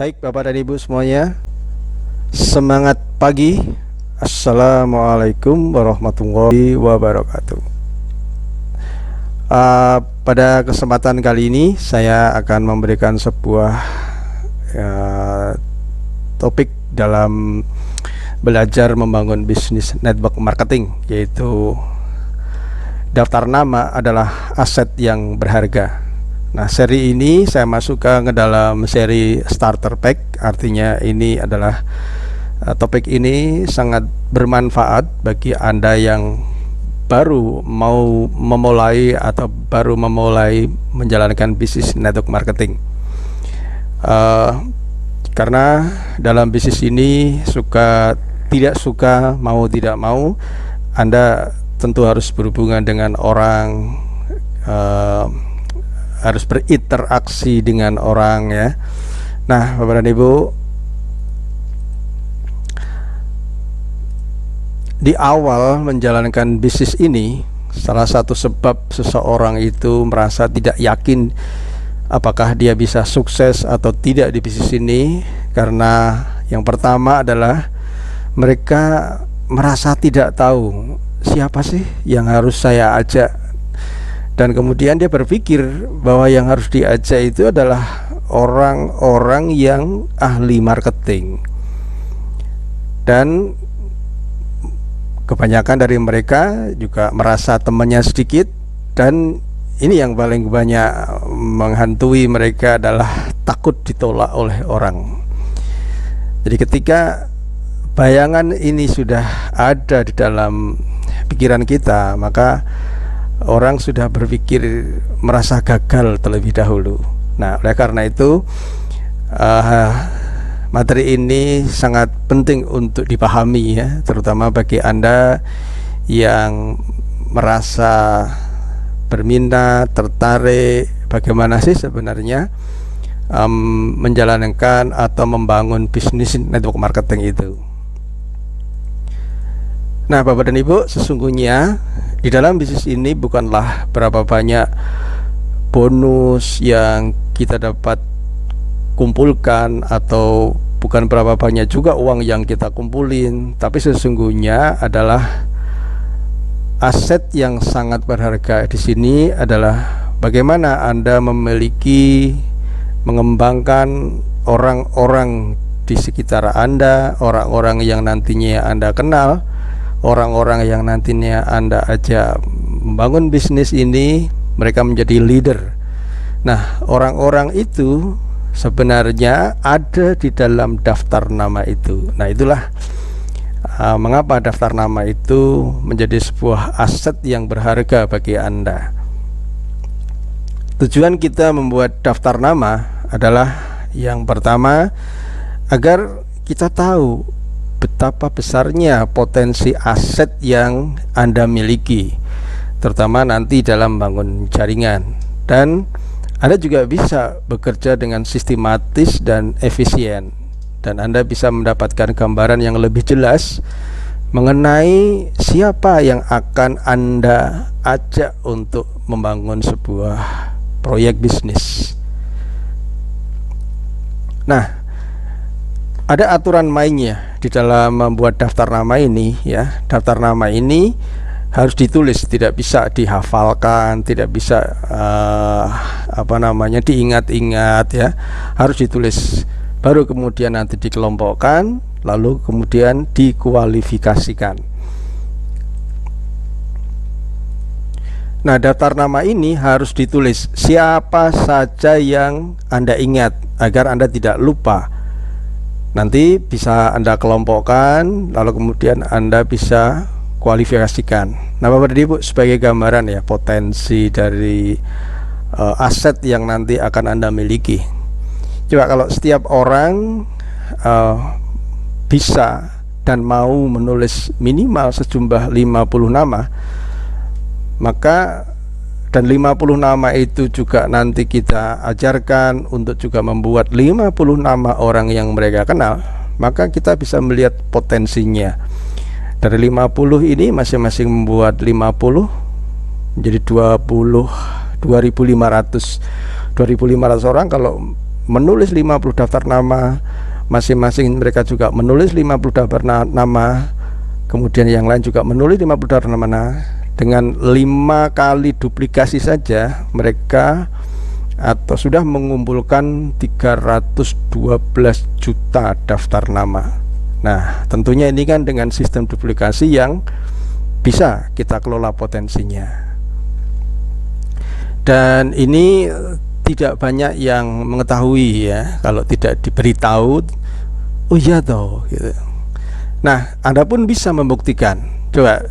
Baik Bapak dan Ibu semuanya, semangat pagi. Assalamualaikum warahmatullahi wabarakatuh. Pada kesempatan kali ini saya akan memberikan sebuah topik dalam belajar membangun bisnis network marketing, yaitu daftar nama adalah aset yang berharga. Nah, seri ini saya masukkan ke dalam seri starter pack. Artinya ini adalah topik ini sangat bermanfaat bagi Anda yang baru mau memulai atau baru memulai menjalankan bisnis network marketing. Karena dalam bisnis ini tidak suka, mau tidak mau, Anda tentu harus berhubungan dengan orang, harus berinteraksi dengan orang, ya. Nah, Bapak dan Ibu, di awal menjalankan bisnis ini, salah satu sebab seseorang itu merasa tidak yakin apakah dia bisa sukses atau tidak di bisnis ini, karena yang pertama adalah mereka merasa tidak tahu siapa sih yang harus saya ajak. Dan kemudian dia berpikir bahwa yang harus diajak itu adalah orang-orang yang ahli marketing. Dan kebanyakan dari mereka juga merasa temannya sedikit, dan ini yang paling banyak menghantui mereka adalah takut ditolak oleh orang. Jadi ketika bayangan ini sudah ada di dalam pikiran kita, maka orang sudah berpikir merasa gagal terlebih dahulu. Nah, oleh karena itu materi ini sangat penting untuk dipahami, ya, terutama bagi Anda yang merasa berminat, tertarik bagaimana sih sebenarnya menjalankan atau membangun bisnis network marketing itu. Nah, Bapak dan Ibu, sesungguhnya di dalam bisnis ini bukanlah berapa banyak bonus yang kita dapat kumpulkan, atau bukan berapa banyak juga uang yang kita kumpulin, tapi sesungguhnya adalah aset yang sangat berharga di sini adalah bagaimana Anda mengembangkan orang-orang di sekitar Anda, orang-orang yang nantinya Anda kenal, orang-orang yang nantinya Anda ajak membangun bisnis ini, mereka menjadi leader. Nah, orang-orang itu sebenarnya ada di dalam daftar nama itu. Nah, itulah mengapa daftar nama itu menjadi sebuah aset yang berharga bagi Anda. Tujuan kita membuat daftar nama adalah yang pertama, agar kita tahu betapa besarnya potensi aset yang Anda miliki, terutama nanti dalam bangun jaringan. Dan Anda juga bisa bekerja dengan sistematis dan efisien, dan Anda bisa mendapatkan gambaran yang lebih jelas mengenai siapa yang akan Anda ajak untuk membangun sebuah proyek bisnis. Nah, ada aturan mainnya di dalam membuat daftar nama ini, ya. Daftar nama ini harus ditulis, tidak bisa dihafalkan, tidak bisa diingat-ingat, ya. Harus ditulis, baru kemudian nanti dikelompokkan, lalu kemudian dikualifikasikan. Nah, daftar nama ini harus ditulis siapa saja yang Anda ingat, agar Anda tidak lupa. Nanti bisa Anda kelompokkan, lalu kemudian Anda bisa kualifikasikan. Nah, Bapak dan Ibu, sebagai gambaran, ya, potensi dari aset yang nanti akan Anda miliki. Coba kalau setiap orang bisa dan mau menulis minimal sejumlah 50 nama, maka dan 50 nama itu juga nanti kita ajarkan untuk juga membuat 50 nama orang yang mereka kenal, maka kita bisa melihat potensinya. Dari 50 ini masing-masing membuat 50 menjadi 2500 orang. Kalau menulis 50 daftar nama, masing-masing mereka juga menulis 50 daftar nama, kemudian yang lain juga menulis 50 daftar nama. Dengan 5 kali duplikasi saja mereka atau sudah mengumpulkan 312 juta daftar nama. Nah, tentunya ini kan dengan sistem duplikasi yang bisa kita kelola potensinya. Dan ini tidak banyak yang mengetahui ya, kalau tidak diberitahu, oh iya toh gitu. Nah, Anda pun bisa membuktikan. Coba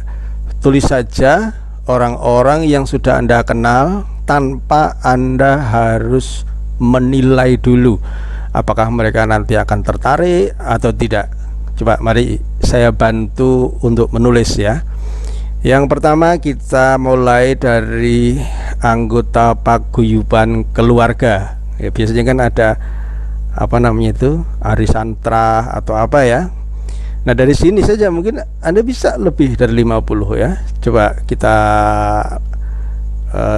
tulis saja orang-orang yang sudah Anda kenal tanpa Anda harus menilai dulu apakah mereka nanti akan tertarik atau tidak. Coba mari saya bantu untuk menulis ya. Yang pertama kita mulai dari anggota paguyuban keluarga ya, biasanya kan ada apa namanya itu, arisantra atau apa ya. Nah, dari sini saja mungkin Anda bisa lebih dari 50 ya. Coba kita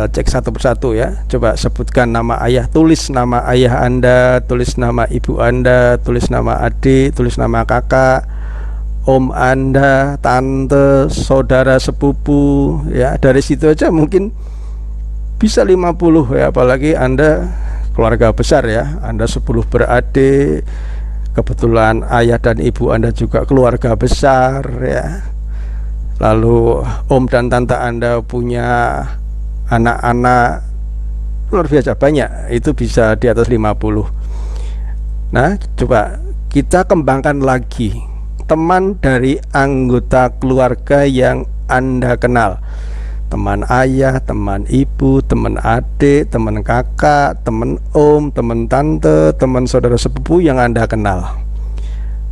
cek satu persatu ya. Coba sebutkan nama ayah, tulis nama ayah Anda, tulis nama ibu Anda, tulis nama adik, tulis nama kakak, om Anda, tante, saudara sepupu ya. Dari situ aja mungkin bisa 50 ya, apalagi Anda keluarga besar ya, Anda 10 beradik, kebetulan ayah dan ibu Anda juga keluarga besar ya. Lalu om dan tante Anda punya anak-anak luar biasa banyak, itu bisa di atas 50. Nah, coba kita kembangkan lagi teman dari anggota keluarga yang Anda kenal, teman ayah, teman ibu, teman adik, teman kakak, teman om, teman tante, teman saudara sepupu yang Anda kenal.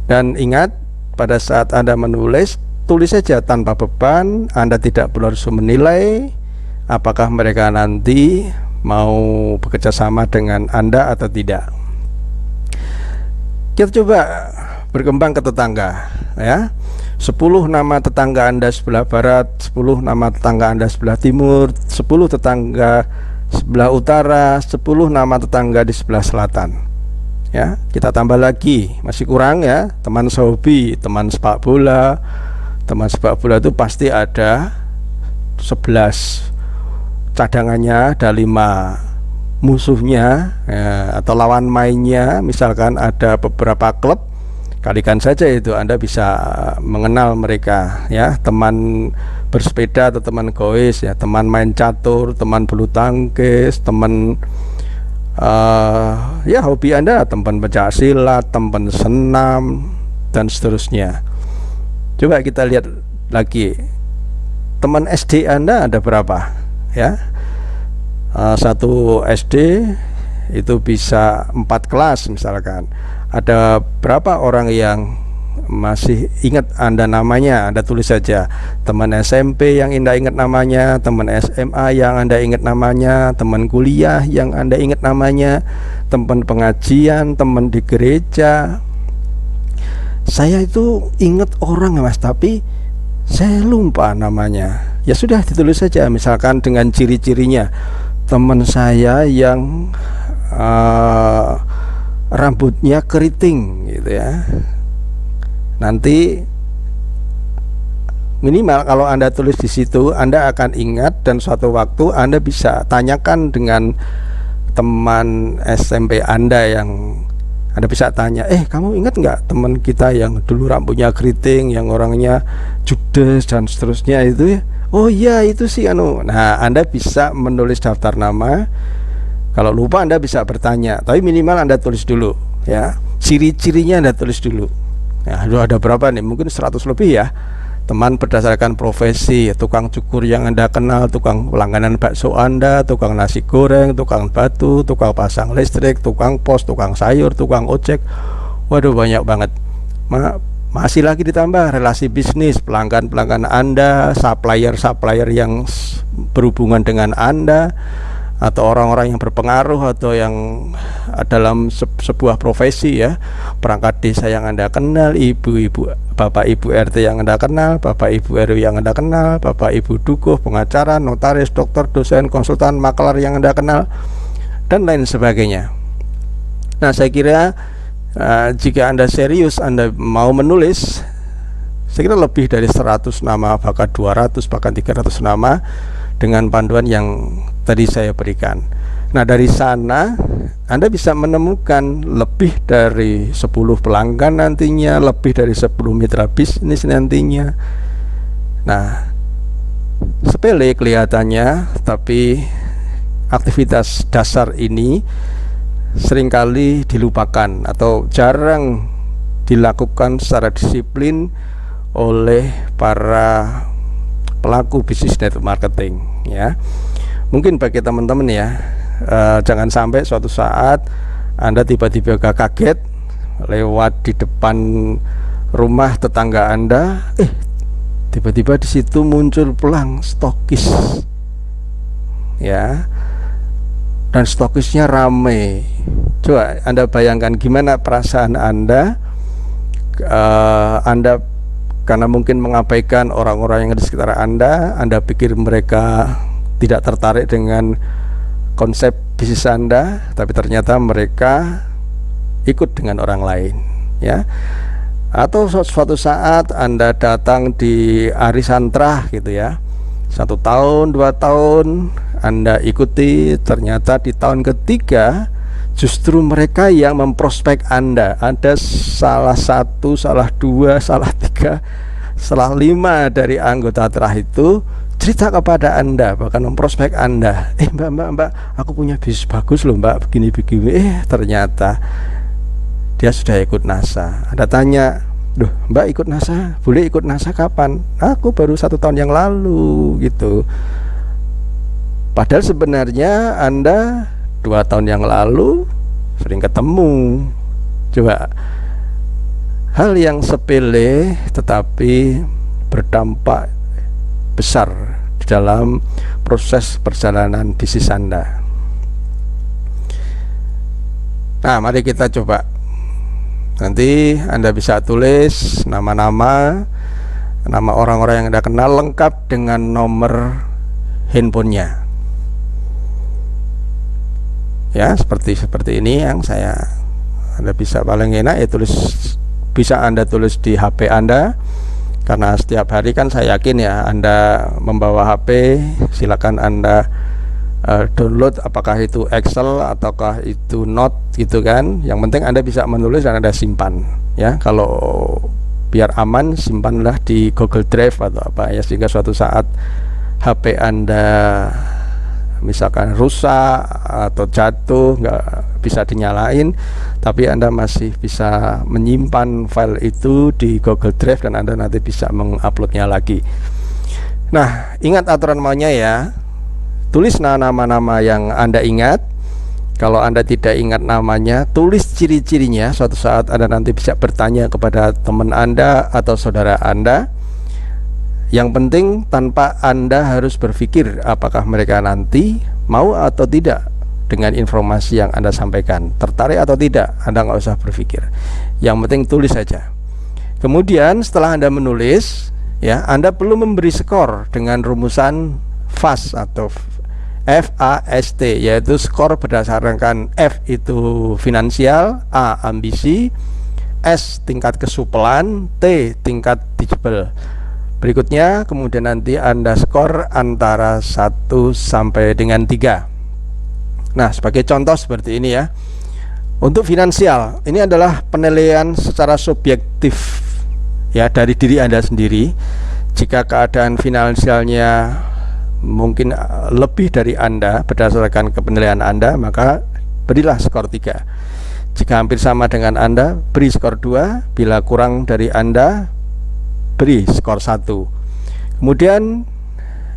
Dan ingat, pada saat Anda menulis, tulis saja tanpa beban. Anda tidak perlu harus menilai apakah mereka nanti mau bekerja sama dengan Anda atau tidak. Kita coba berkembang ke tetangga ya. 10 nama tetangga Anda sebelah barat, 10 nama tetangga Anda sebelah timur, 10 tetangga sebelah utara, 10 nama tetangga di sebelah selatan ya. Kita tambah lagi, masih kurang ya, teman sehobi, teman sepak bola. Teman sepak bola itu pasti ada 11, cadangannya ada 5, musuhnya ya, atau lawan mainnya misalkan ada beberapa klub, kalikan saja itu, Anda bisa mengenal mereka ya. Teman bersepeda atau teman goes ya, teman main catur, teman bulu tangkis, teman ya hobi Anda, teman pencak silat, teman senam dan seterusnya. Coba kita lihat lagi, teman SD Anda ada berapa ya. Satu SD itu bisa 4 kelas misalkan. Ada berapa orang yang masih ingat Anda namanya? Anda tulis saja teman SMP yang Anda ingat namanya, teman SMA yang Anda ingat namanya, teman kuliah yang Anda ingat namanya, teman pengajian, teman di gereja. Saya itu ingat orang Mas, tapi saya lupa namanya. Ya sudah, ditulis saja misalkan dengan ciri-cirinya. Teman saya yang rambutnya keriting gitu ya. Nanti minimal kalau Anda tulis di situ, Anda akan ingat, dan suatu waktu Anda bisa tanyakan dengan teman SMP Anda yang Anda bisa tanya, kamu ingat nggak teman kita yang dulu rambutnya keriting, yang orangnya judes dan seterusnya itu ya? Oh iya, itu sih anu. Nah, Anda bisa menulis daftar nama. Kalau lupa Anda bisa bertanya, tapi minimal Anda tulis dulu ya. Ciri-cirinya Anda tulis dulu. Nah, ada berapa nih? Mungkin 100 lebih ya. Teman berdasarkan profesi, tukang cukur yang Anda kenal, tukang langganan bakso Anda, tukang nasi goreng, tukang batu, tukang pasang listrik, tukang pos, tukang sayur, tukang ojek. Waduh, banyak banget. Masih lagi ditambah relasi bisnis, pelanggan-pelanggan Anda, supplier-supplier yang berhubungan dengan Anda, atau orang-orang yang berpengaruh atau yang dalam sebuah profesi ya. Perangkat desa yang Anda kenal, ibu-ibu, bapak ibu RT yang Anda kenal, bapak ibu RW yang Anda kenal, bapak ibu dukuh, pengacara, notaris, dokter, dosen, konsultan, makelar yang Anda kenal, dan lain sebagainya. Nah, saya kira jika Anda serius Anda mau menulis, saya kira lebih dari 100 nama, bahkan 200, bahkan 300 nama dengan panduan yang tadi saya berikan. Nah, dari sana Anda bisa menemukan lebih dari 10 pelanggan nantinya, lebih dari 10 mitra bisnis nantinya. Nah, sepele kelihatannya, tapi aktivitas dasar ini seringkali dilupakan atau jarang dilakukan secara disiplin oleh para pelaku bisnis network marketing, ya. Mungkin bagi teman-teman ya, jangan sampai suatu saat Anda tiba-tiba kaget lewat di depan rumah tetangga Anda, tiba-tiba di situ muncul pelang stokis, ya, dan stokisnya rame. Coba Anda bayangkan gimana perasaan Anda. Anda karena mungkin mengabaikan orang-orang yang ada di sekitar Anda pikir mereka tidak tertarik dengan konsep bisnis Anda, tapi ternyata mereka ikut dengan orang lain, ya. Atau suatu saat Anda datang di arisan trah gitu ya, 1 tahun 2 tahun Anda ikuti, ternyata di tahun ketiga justru mereka yang memprospek Anda. Ada salah 1, salah 2, salah 3, salah 5 dari anggota trah itu cerita kepada Anda, bahkan memprospek Anda. Mbak, aku punya bisnis bagus loh mbak, begini-begini. Ternyata dia sudah ikut NASA. Anda tanya, "Duh, Mbak ikut NASA? Boleh ikut NASA kapan?" "Aku baru 1 tahun yang lalu," gitu. Padahal sebenarnya Anda 2 tahun yang lalu sering ketemu. Coba, hal yang sepele tetapi berdampak besar di dalam proses perjalanan bisnis Anda. Nah, mari kita coba. Nanti Anda bisa tulis nama orang-orang yang Anda kenal lengkap dengan nomor handphonenya. Ya, seperti ini yang Anda bisa paling enak ya bisa Anda tulis di HP Anda, karena setiap hari kan saya yakin ya Anda membawa HP. Silakan Anda download, apakah itu Excel ataukah itu Note gitu kan. Yang penting Anda bisa menulis dan Anda simpan, ya. Kalau biar aman, simpanlah di Google Drive atau apa ya, sehingga suatu saat HP Anda misalkan rusak atau jatuh, nggak bisa dinyalain, tapi Anda masih bisa menyimpan file itu di Google Drive dan Anda nanti bisa menguploadnya lagi. Nah, ingat aturan maunya ya. Tulis nama-nama yang Anda ingat. Kalau Anda tidak ingat namanya, tulis ciri-cirinya. Suatu saat Anda nanti bisa bertanya kepada teman Anda atau saudara Anda. Yang penting tanpa Anda harus berpikir apakah mereka nanti mau atau tidak dengan informasi yang Anda sampaikan, tertarik atau tidak, Anda nggak usah berpikir. Yang penting tulis saja. Kemudian setelah Anda menulis, ya, Anda perlu memberi skor dengan rumusan FAST atau FAST, yaitu skor berdasarkan F itu finansial, A ambisi, S tingkat kesupelan, T tingkat teachable. Berikutnya kemudian nanti Anda skor antara 1 sampai dengan 3. Nah, sebagai contoh seperti ini ya. Untuk finansial, ini adalah penilaian secara subjektif ya dari diri Anda sendiri. Jika keadaan finansialnya mungkin lebih dari Anda berdasarkan penilaian Anda, maka berilah skor 3. Jika hampir sama dengan Anda, beri skor 2. Bila kurang dari Anda, beri skor 1. Kemudian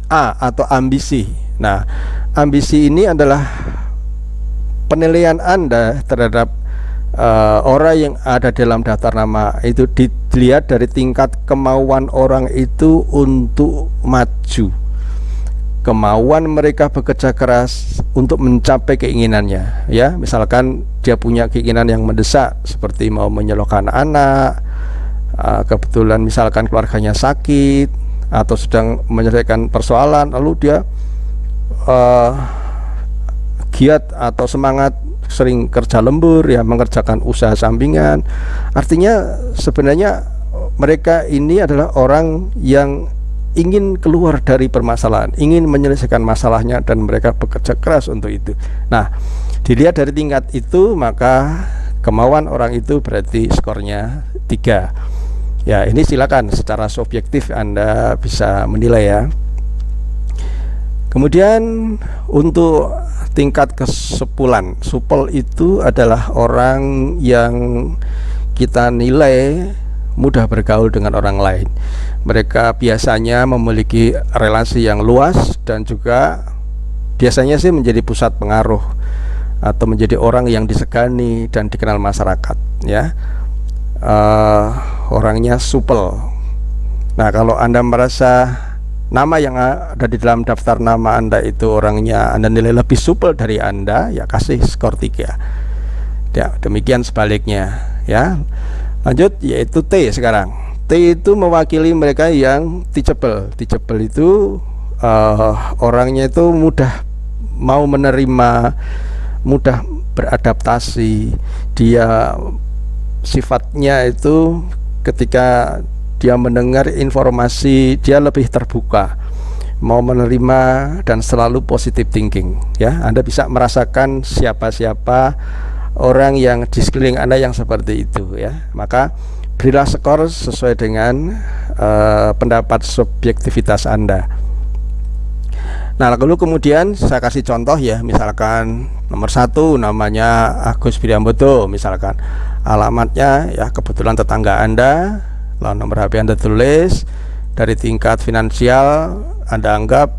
A atau ambisi. Nah, ambisi ini adalah penilaian Anda terhadap orang yang ada dalam daftar nama. Itu dilihat dari tingkat kemauan orang itu untuk maju, kemauan mereka bekerja keras untuk mencapai keinginannya, ya. Misalkan dia punya keinginan yang mendesak seperti mau menyelokkan anak, kebetulan misalkan keluarganya sakit atau sedang menyelesaikan persoalan, lalu dia giat atau semangat sering kerja lembur ya, mengerjakan usaha sampingan. Artinya sebenarnya mereka ini adalah orang yang ingin keluar dari permasalahan, ingin menyelesaikan masalahnya, dan mereka bekerja keras untuk itu. Nah, dilihat dari tingkat itu, maka kemauan orang itu berarti skornya 3. Ya, ini silakan secara subjektif Anda bisa menilai ya. Kemudian untuk tingkat kesupulan, supel itu adalah orang yang kita nilai mudah bergaul dengan orang lain. Mereka biasanya memiliki relasi yang luas dan juga biasanya sih menjadi pusat pengaruh atau menjadi orang yang disegani dan dikenal masyarakat ya. Orangnya supel. Nah, kalau Anda merasa nama yang ada di dalam daftar nama Anda itu orangnya Anda nilai lebih supel dari Anda, ya kasih skor 3 ya. Demikian sebaliknya ya. Lanjut, yaitu T sekarang. T itu mewakili mereka yang teachable. Teachable itu orangnya itu mudah mau menerima, mudah beradaptasi. Dia sifatnya itu ketika dia mendengar informasi dia lebih terbuka, mau menerima, dan selalu positive thinking ya. Anda bisa merasakan siapa-siapa orang yang di sekeliling Anda yang seperti itu ya. Maka berilah skor sesuai dengan pendapat subjektivitas Anda. Nah, lalu kemudian saya kasih contoh ya. Misalkan nomor 1 namanya Agus Priambodo, misalkan alamatnya ya kebetulan tetangga Anda, lalu nomor HP Anda tulis. Dari tingkat finansial Anda anggap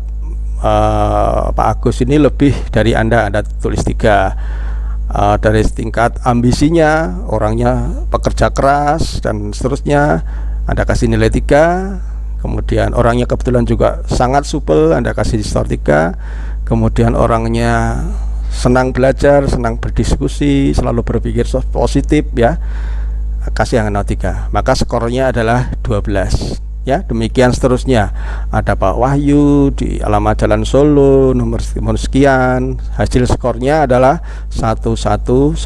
Pak Agus ini lebih dari Anda tulis 3. Dari tingkat ambisinya, orangnya pekerja keras dan seterusnya, Anda kasih nilai 3. Kemudian orangnya kebetulan juga sangat supel, Anda kasih skor 3. Kemudian orangnya senang belajar, senang berdiskusi, selalu berpikir positif ya, kasih angka 3. Maka skornya adalah 12 ya. Demikian seterusnya. Ada Pak Wahyu di alamat Jalan Solo, nomor sekian, hasil skornya adalah 1111.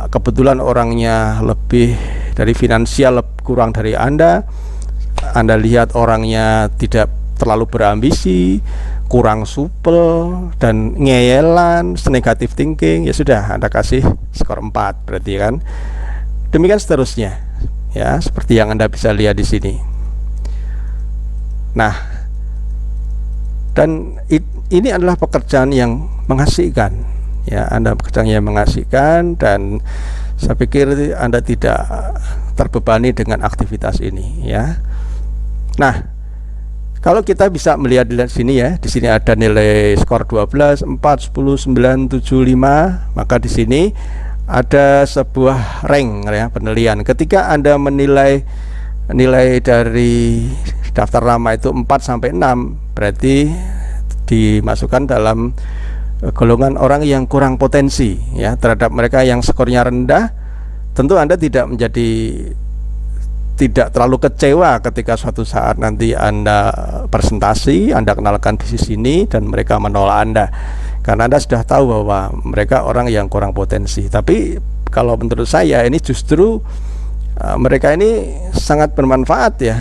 Kebetulan orangnya lebih dari finansial, kurang dari Anda lihat orangnya tidak terlalu berambisi, kurang supel, dan ngeyelan, negative thinking, ya sudah Anda kasih skor 4 berarti kan. Demikian seterusnya ya, seperti yang Anda bisa lihat di sini. Nah, dan ini adalah pekerjaan yang mengasihkan ya. Anda pekerjaan yang mengasihkan, dan saya pikir Anda tidak terbebani dengan aktivitas ini ya. Nah, kalau kita bisa melihat di sini ya, di sini ada nilai skor 12, 4, 10, 9, 7, 5. Maka di sini ada sebuah rank ya, penilaian. Ketika Anda menilai nilai dari daftar nama itu 4 sampai 6, berarti dimasukkan dalam golongan orang yang kurang potensi ya. Terhadap mereka yang skornya rendah, tentu Anda tidak terlalu kecewa ketika suatu saat nanti Anda presentasi, Anda kenalkan bisnis ini dan mereka menolak Anda, karena Anda sudah tahu bahwa mereka orang yang kurang potensi. Tapi kalau menurut saya ini justru mereka ini sangat bermanfaat ya,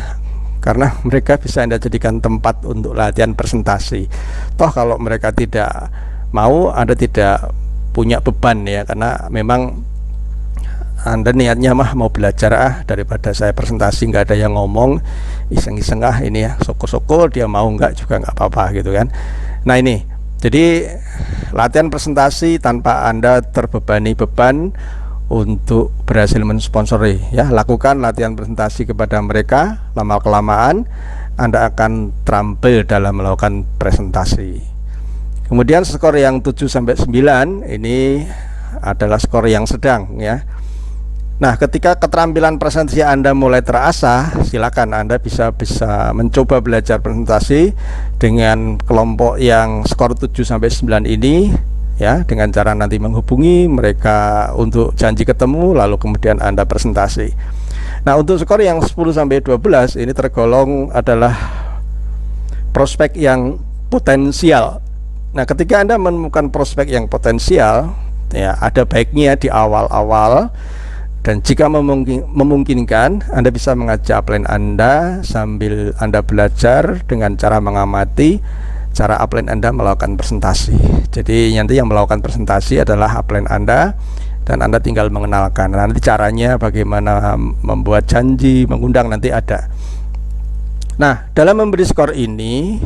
karena mereka bisa Anda jadikan tempat untuk latihan presentasi. Toh kalau mereka tidak mau, Anda tidak punya beban ya, karena memang Anda niatnya mau belajar daripada saya presentasi nggak ada yang ngomong, iseng-iseng ini ya, syukur-syukur dia mau, nggak juga nggak apa-apa gitu kan. Nah ini, jadi latihan presentasi tanpa Anda terbebani beban untuk berhasil mensponsori ya. Lakukan latihan presentasi kepada mereka, lama-kelamaan Anda akan terampil dalam melakukan presentasi. Kemudian skor yang 7 sampai 9 ini adalah skor yang sedang ya. Nah, ketika keterampilan presentasi Anda mulai terasah, silakan Anda bisa mencoba belajar presentasi dengan kelompok yang skor 7 sampai 9 ini ya, dengan cara nanti menghubungi mereka untuk janji ketemu, lalu kemudian Anda presentasi. Nah, untuk skor yang 10 sampai 12 ini tergolong adalah prospek yang potensial Nah, ketika Anda menemukan prospek yang potensial, ya ada baiknya di awal-awal, dan jika memungkinkan Anda bisa mengajak upline Anda sambil Anda belajar dengan cara mengamati cara upline Anda melakukan presentasi. Jadi nanti yang melakukan presentasi adalah upline Anda, dan Anda tinggal mengenalkan. Nanti caranya bagaimana membuat janji, mengundang, nanti ada. Nah, dalam memberi skor ini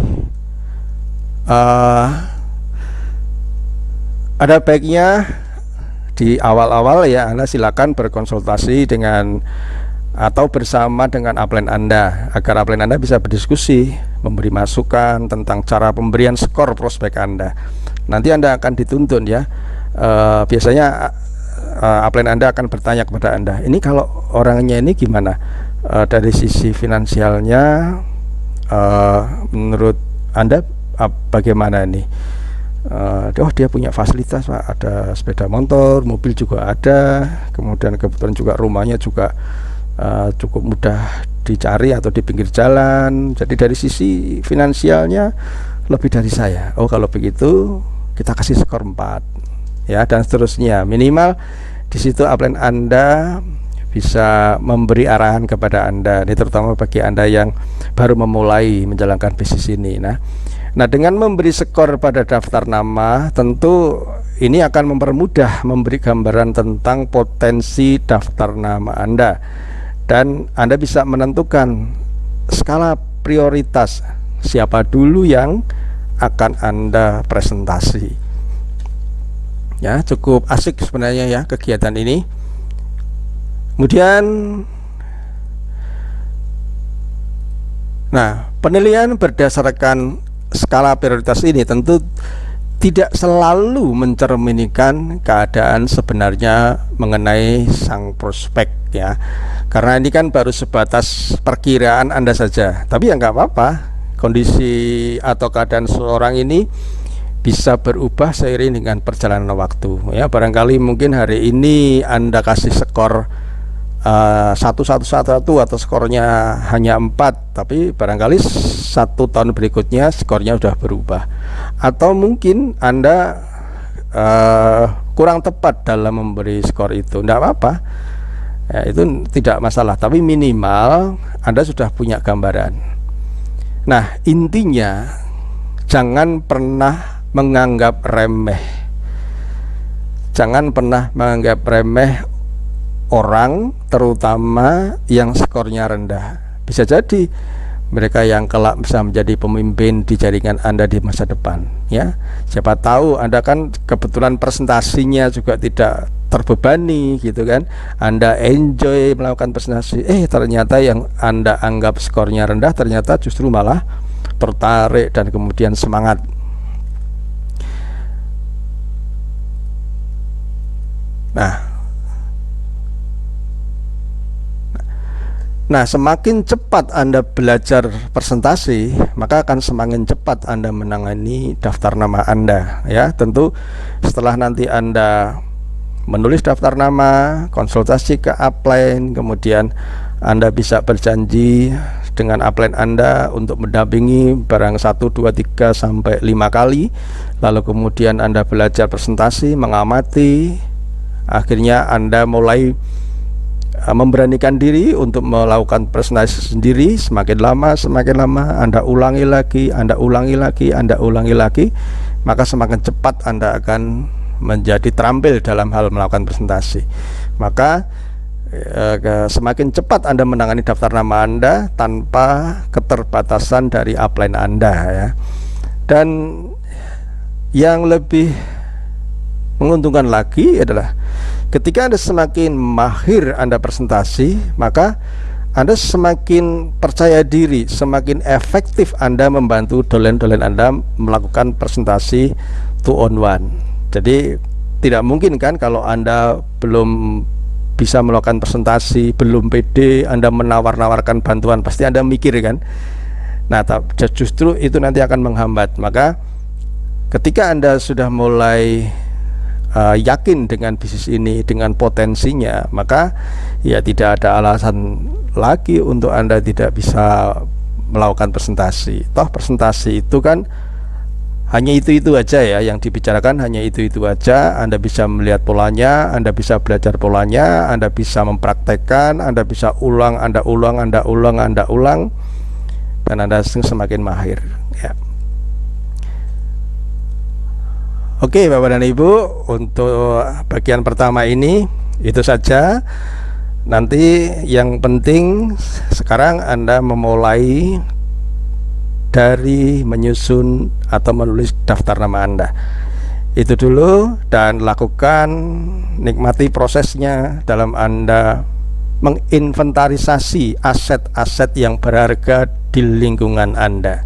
ada baiknya di awal-awal ya Anda silakan berkonsultasi dengan atau bersama dengan upline Anda, agar upline Anda bisa berdiskusi, memberi masukan tentang cara pemberian skor prospek Anda. Nanti Anda akan dituntun ya. Biasanya upline Anda akan bertanya kepada Anda, ini kalau orangnya ini gimana dari sisi finansialnya, menurut Anda bagaimana nih? Oh, dia punya fasilitas, Pak. Ada sepeda motor, mobil juga ada, kemudian kebetulan juga rumahnya juga cukup mudah dicari atau di pinggir jalan. Jadi dari sisi finansialnya lebih dari saya. Oh, kalau begitu kita kasih skor 4 ya, dan seterusnya. Minimal di situ upline Anda bisa memberi arahan kepada Anda. Ini terutama bagi Anda yang baru memulai menjalankan bisnis ini. Nah, dengan memberi skor pada daftar nama, tentu ini akan mempermudah memberi gambaran tentang potensi daftar nama Anda, dan Anda bisa menentukan skala prioritas siapa dulu yang akan Anda presentasi. Ya, cukup asik sebenarnya ya kegiatan ini. Kemudian, nah, penilaian berdasarkan skala prioritas ini tentu tidak selalu mencerminkan keadaan sebenarnya mengenai sang prospek ya, karena ini kan baru sebatas perkiraan Anda saja. Tapi ya nggak apa-apa, kondisi atau keadaan seorang ini bisa berubah seiring dengan perjalanan waktu ya. Barangkali mungkin hari ini Anda kasih skor 1-1-1 atau skornya hanya 4, tapi barangkali 1 tahun berikutnya skornya sudah berubah, atau mungkin Anda kurang tepat dalam memberi skor itu. Tidak apa-apa ya, itu tidak masalah, tapi minimal Anda sudah punya gambaran. Nah, intinya jangan pernah menganggap remeh, jangan pernah menganggap remeh orang, terutama yang skornya rendah. Bisa jadi mereka yang kelak bisa menjadi pemimpin di jaringan Anda di masa depan ya. Siapa tahu Anda kan kebetulan presentasinya juga tidak terbebani gitu kan, Anda enjoy melakukan presentasi, ternyata yang Anda anggap skornya rendah ternyata justru malah tertarik dan kemudian semangat. Nah, semakin cepat Anda belajar presentasi, maka akan semakin cepat Anda menangani daftar nama Anda ya. Tentu setelah nanti Anda menulis daftar nama, konsultasi ke upline, kemudian Anda bisa berjanji dengan upline Anda untuk mendampingi barang 1, 2, 3 sampai 5 kali. Lalu kemudian Anda belajar presentasi, mengamati. Akhirnya Anda mulai memberanikan diri untuk melakukan presentasi sendiri. Semakin lama Anda ulangi lagi, Anda ulangi lagi, maka semakin cepat Anda akan menjadi terampil dalam hal melakukan presentasi. Maka semakin cepat Anda menangani daftar nama Anda tanpa keterbatasan dari upline Anda ya. Dan yang lebih menguntungkan lagi adalah ketika Anda semakin mahir Anda presentasi, maka Anda semakin percaya diri, semakin efektif Anda membantu dolen-dolen Anda melakukan presentasi 2-on-1. Jadi tidak mungkin kan kalau Anda belum bisa melakukan presentasi, belum pede, Anda menawar-nawarkan bantuan, pasti Anda mikir kan. Nah, justru itu nanti akan menghambat. Maka ketika Anda sudah mulai yakin dengan bisnis ini, dengan potensinya, maka ya tidak ada alasan lagi untuk Anda tidak bisa melakukan presentasi. Toh presentasi itu kan hanya itu aja ya yang dibicarakan, hanya itu aja. Anda bisa melihat polanya, Anda bisa belajar polanya, Anda bisa mempraktekkan, Anda bisa ulang, Anda ulang, dan Anda semakin mahir ya. Oke Bapak dan Ibu, untuk bagian pertama ini itu saja. Nanti yang penting sekarang Anda memulai dari menyusun atau menulis daftar nama Anda. Itu dulu, dan lakukan, nikmati prosesnya dalam Anda menginventarisasi aset-aset yang berharga di lingkungan Anda.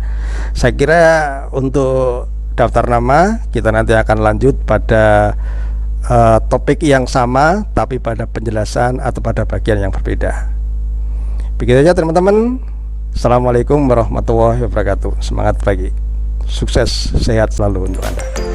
Saya kira untuk daftar nama kita nanti akan lanjut pada topik yang sama tapi pada penjelasan atau pada bagian yang berbeda. Begitu saja teman-teman. Assalamualaikum warahmatullahi wabarakatuh. Semangat pagi, sukses, sehat selalu untuk Anda.